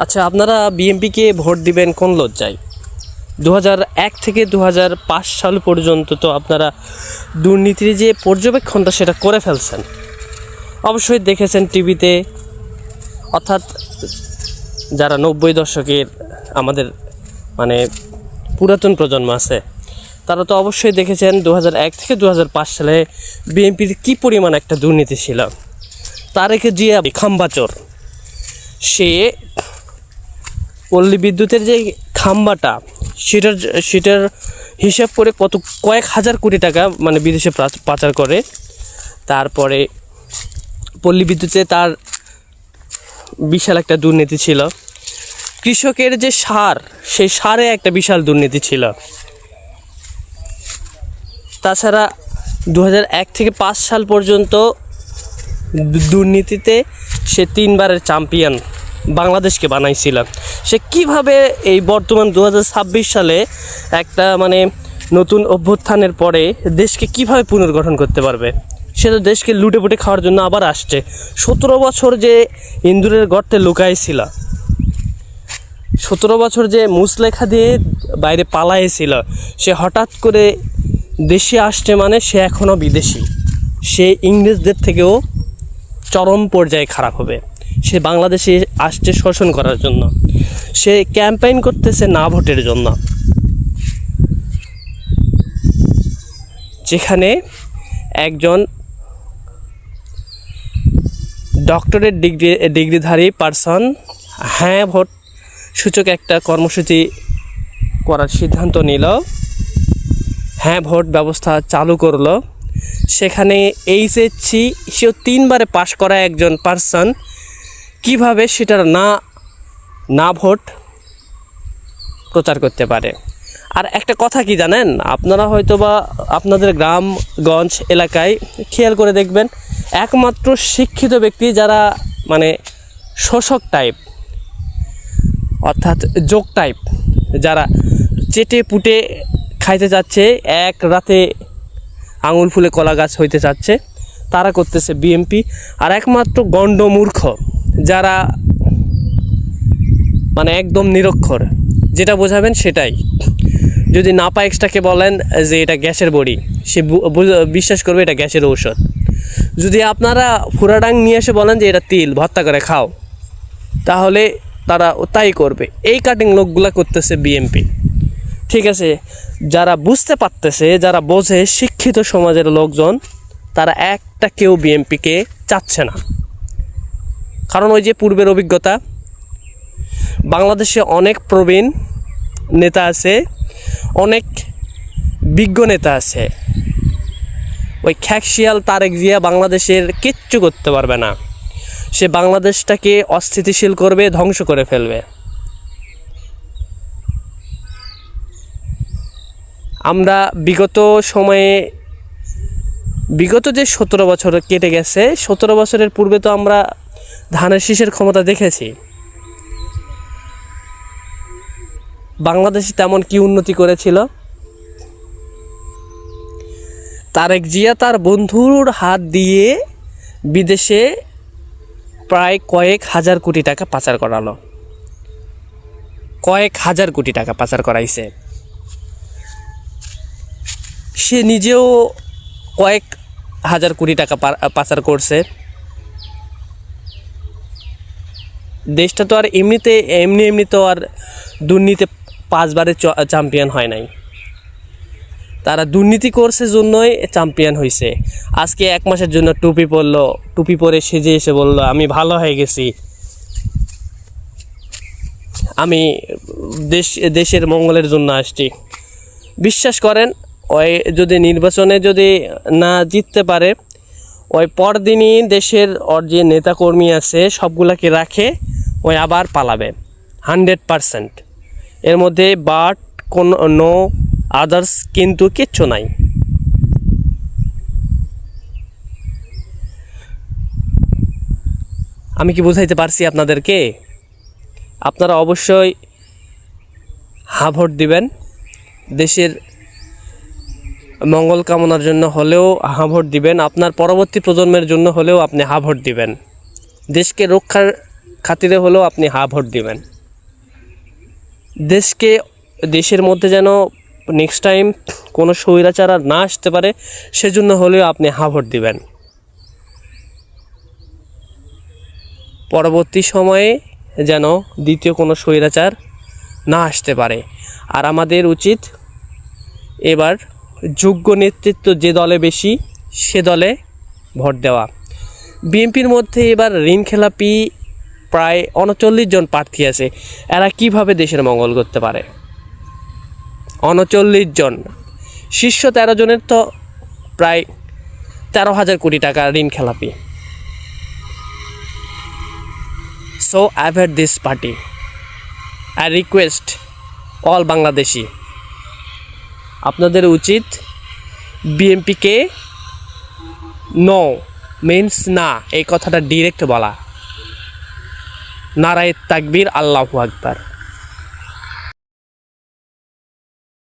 আচ্ছা, আপনারা বিএনপিকে ভোট দিবেন কোন লজ্জায়? 2001 থেকে 2005 সাল পর্যন্ত তো আপনারা দুর্নীতির যে পর্যবেক্ষণটা সেটা করে ফেলছেন, অবশ্যই দেখেছেন টিভিতে। অর্থাৎ যারা 90 দশকের আমাদের মানে পুরাতন প্রজন্ম আছে, তারা তো অবশ্যই দেখেছেন 2001 থেকে 2005 সালে বিএনপির কী পরিমাণ একটা দুর্নীতি ছিল। তারেক জিয়া খাম্বাচোর, সে পল্লী বিদ্যুতের যে খাম্বাটা সেটার হিসাব করে কয়েক হাজার কোটি টাকা মানে বিদেশে পাচার করে। তারপরে পল্লী বিদ্যুতে তার বিশাল একটা দুর্নীতি ছিল। কৃষকের যে সার, সেই সারে একটা বিশাল দুর্নীতি ছিল। তাছাড়া 2001 থেকে 5 সাল পর্যন্ত দুর্নীতিতে সে 3 বারের চ্যাম্পিয়ন বাংলাদেশকে বানাইছিল। সে কিভাবে এই বর্তমান 2026 সালে একটা মানে নতুন অভ্যুত্থানের পরে দেশকে কিভাবে পুনর্গঠন করতে পারবে? সে তো দেশকে লুটে পুটে খাওয়ার জন্য আবার আসছে। 17 বছর যে ইন্দুরের গর্তে লুকাইছিল, 17 বছর যে মুসলেখা দিয়ে বাইরে পালাইছিল, সে হঠাৎ করে দেশে আসছে মানে সে এখনও বিদেশি। সে ইংরেজদের থেকেও চরম পর্যায়ে খারাপ হবে। সে বাংলাদেশে আসছে শোষণ করার জন্য, সে ক্যাম্পেইন করতেছে না ভোটের জন্য। যেখানে একজন ডক্টরেট ডিগ্রিধারী পারসন হ্যাঁ ভোট সূচক একটা কর্মসূচি করার সিদ্ধান্ত নিল, হ্যাঁ ভোট ব্যবস্থা চালু করলো, সেখানে এইচএসসি সেও 3 বারে পাশ করা একজন পারসন কিভাবে সেটার না ভোট প্রচার করতে পারে? আর একটা কথা কি জানেন, আপনারা হয়তো বা আপনাদের গ্রামগঞ্জ এলাকায় খেয়াল করে দেখবেন, একমাত্র শিক্ষিত ব্যক্তি যারা মানে শোষক টাইপ অর্থাৎ যোগ টাইপ, যারা চেটে পুটে খাইতে চাচ্ছে, এক রাতে আঙুল ফুলে কলা গাছ হইতে চাচ্ছে, তারা করতেছে বিএনপি। আর একমাত্র গণ্ডমূর্খ যারা মানে একদম নিরক্ষর, যেটা বোঝাবেন সেটাই। যদি নাপা এক্সট্রাকে বলেন যে এটা গ্যাসের বড়ি, সে বিশ্বাস করবে এটা গ্যাসের ঔষধ। যদি আপনারা ফুরাডাং নিয়ে এসে বলেন যে এটা তিল ভর্তা করে খাও, তাহলে তারা তাই করবে। এই কাটিং লোকগুলা করতেছে বিএনপি। ঠিক আছে, যারা বুঝতে পারতেছে, যারা বোঝে, শিক্ষিত সমাজের লোকজন, তারা একটা কেউ বিএনপিকে চাচ্ছে না। কারণ ওই যে পূর্বের অভিজ্ঞতা, বাংলাদেশে অনেক প্রবীণ নেতা আছে, অনেক বিজ্ঞ নেতা আছে। ওই খ্যাকশিয়াল তারেক জিয়া বাংলাদেশের কিচ্ছু করতে পারবে না। সে বাংলাদেশটাকে অস্থিতিশীল করবে, ধ্বংস করে ফেলবে। আমরা বিগত যে 17 বছর কেটে গেছে, 17 বছরের পূর্বে তো আমরা ধানের শীষের ক্ষমতা দেখেছি। বাংলাদেশে তেমন কি উন্নতি করেছিল? তারেক জিয়া তার বন্ধুর হাত দিয়ে বিদেশে প্রায় কয়েক হাজার কোটি টাকা পাচার করালো, কয়েক হাজার কোটি টাকা পাচার করাইছে। সে নিজেও কয়েক হাজার কোটি টাকা পাচার করছে। দেশটা তো আর এমনি তো আর দুর্নীতি 5 বারের চ্যাম্পিয়ন হয় নাই। তারা দুর্নীতি করছে জন্যই চ্যাম্পিয়ন হয়েছে। আজকে 1 মাসের জন্য টুপি পরে সেজে এসে বলল আমি ভালো হয়ে গেছি, আমি দেশের মঙ্গলের জন্য আসছি। বিশ্বাস করেন, ওই যদি নির্বাচনে যদি না জিততে পারে, ওই পরদিনই দেশের ওর যে নেতাকর্মী আছে সবগুলাকে রাখে, ওই আবার পালাবে 100%। এর মধ্যে বাট নো আদার্স কিন্তু কিচ্ছু নাই। আমি কি বুঝাইতে পারছি আপনাদেরকে? আপনারা অবশ্যই হ্যাঁ ভোট দিবেন। দেশের মঙ্গল কামনার জন্য হলেও হ্যাঁ ভোট দিবেন, আপনার পরবর্তী প্রজন্মের জন্য হলেও আপনি হ্যাঁ ভোট দিবেন। দেশকে রক্ষার খাতিরে হলেও আপনি হা ভোট দিবেন। দেশের মধ্যে যেন নেক্সট টাইম কোনো স্বৈরাচার আর না আসতে পারে, সেজন্য হলেও আপনি হা ভোট দিবেন। পরবর্তী সময়ে যেন দ্বিতীয় কোনো স্বৈরাচার না আসতে পারে। আর আমাদের উচিত এবার যোগ্য নেতৃত্ব যে দলে বেশি সে দলে ভোট দেওয়া। বিএনপির মধ্যে এবার ঋণ খেলাপি প্রায় ৩৯ জন প্রার্থী আছে। এরা কিভাবে দেশের মঙ্গল করতে পারে? ৩৯ জন, শীর্ষ ১৩ জনের তো প্রায় ১৩,০০০ কোটি টাকা ঋণ খেলাপি। So avoid this party. I request all Bangladeshi, আপনাদের উচিত বিএনপিকে নো মিন্স না এই কথাটা ডিরেক্ট বলা। নারায়ে তাকবীর, আল্লাহু আকবার।